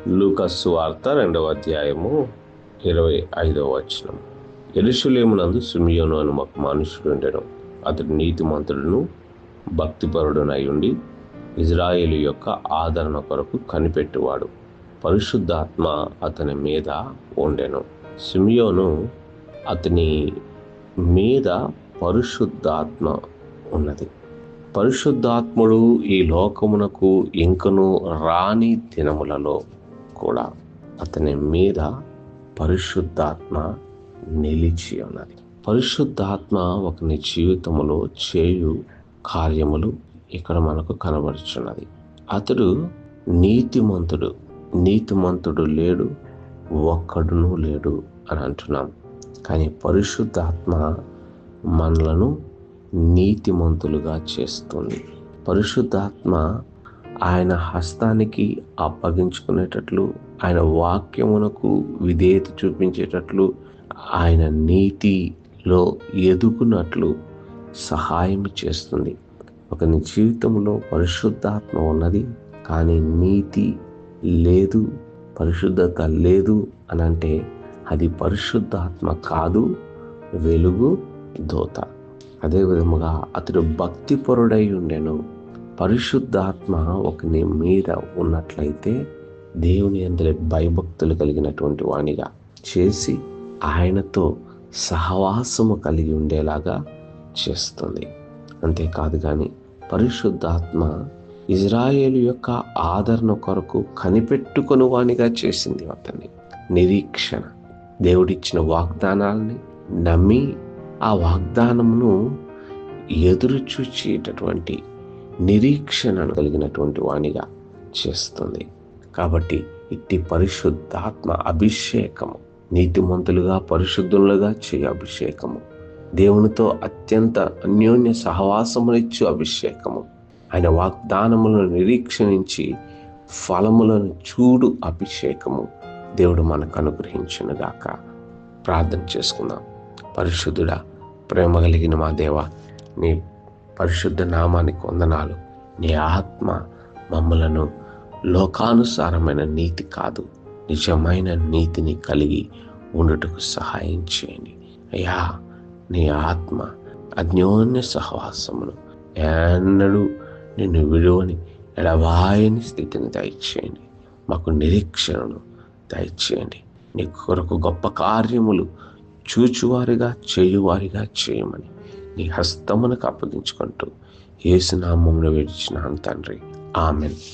లూకా సువార్త 2వ అధ్యాయము 25వ వచనం. యెరూషలేమునందు సిమియోను అను ఒక మనుషుడు ఉండెను. అతడు నీతిమంతుడును భక్తిపరుడునై ఉండి ఇజ్రాయేలు యొక్క ఆదరణ కొరకు కనిపెట్టువాడు. పరిశుద్ధాత్మ అతని మీద ఉండెను. సిమియోను అతని మీద పరిశుద్ధాత్మ ఉన్నది. పరిశుద్ధాత్ముడు ఈ లోకమునకు ఇంకను రాని దినములలో కూడా అతని మీద పరిశుద్ధాత్మ నిలిచి ఉన్నది. పరిశుద్ధాత్మ ఒకని జీవితంలో చేయు కార్యములు ఇక్కడ మనకు కనబడుచున్నది. అతడు నీతిమంతుడు లేడు, ఒక్కడును లేడు అని అంటున్నాం. కానీ పరిశుద్ధాత్మ మనలను నీతిమంతులుగా చేస్తుంది. పరిశుద్ధాత్మ ఆయన హస్తానికి అప్పగించుకునేటట్లు, ఆయన వాక్యమునకు విధేయత చూపించేటట్లు, ఆయన నీతిలో ఎదుగునట్లు సహాయం చేస్తుంది. ఒకని జీవితంలో పరిశుద్ధాత్మ ఉన్నది కానీ నీతి లేదు, పరిశుద్ధత లేదు అని అంటే అది పరిశుద్ధాత్మ కాదు, వెలుగు దూత. అదే విధముగా అతడు భక్తిపరుడై ఉండెను. పరిశుద్ధాత్మ ఒకని మీద ఉన్నట్లయితే దేవుని యందు భయభక్తులు కలిగినటువంటి వానిగా చేసి ఆయనతో సహవాసము కలిగి ఉండేలాగా చేస్తుంది. అంతేకాదు కానీ పరిశుద్ధాత్మ ఇజ్రాయేలు యొక్క ఆదరణ కొరకు కనిపెట్టుకొని వానిగా చేసింది. అతన్ని నిరీక్షణ, దేవుడిచ్చిన వాగ్దానాలని నమ్మి ఆ వాగ్దానమును ఎదురు చూచేటటువంటి నిరీక్షణను కలిగినటువంటి వానిగా చేస్తుంది. కాబట్టి ఇట్టి పరిశుద్ధాత్మ అభిషేకము, నీతిమంతులుగా పరిశుద్ధులుగా చేయ అభిషేకము, దేవునితో అత్యంత అన్యోన్య సహవాసమునిచ్చు అభిషేకము, ఆయన వాగ్దానములను నిరీక్షణించి ఫలములను చూడు అభిషేకము దేవుడు మనకు అనుగ్రహించునుగాక. ప్రార్థన చేసుకుందాం. పరిశుద్ధుడా, ప్రేమ కలిగిన మా దేవ, నీ పరిశుద్ధ నామానికి వందనాలు. నీ ఆత్మ మమ్మలను లోకానుసారమైన నీతి కాదు, నిజమైన నీతిని కలిగి ఉండుటకు సహాయం చేయండి అయ్యా. నీ ఆత్మ అన్యోన్య సహవాసమును ఎన్నడూ నిన్ను విడువని ఎడబాయని స్థితిని దయచేయండి. మాకు నిరీక్షణను దయచేయండి. నీ కొరకు గొప్ప కార్యములు చూచువారిగా చేయువారిగా చేయమని నీ హస్తమునకు అప్పగించుకుంటూ యేసు నామమున వేడుచున్నాను తండ్రి. ఆమెన్.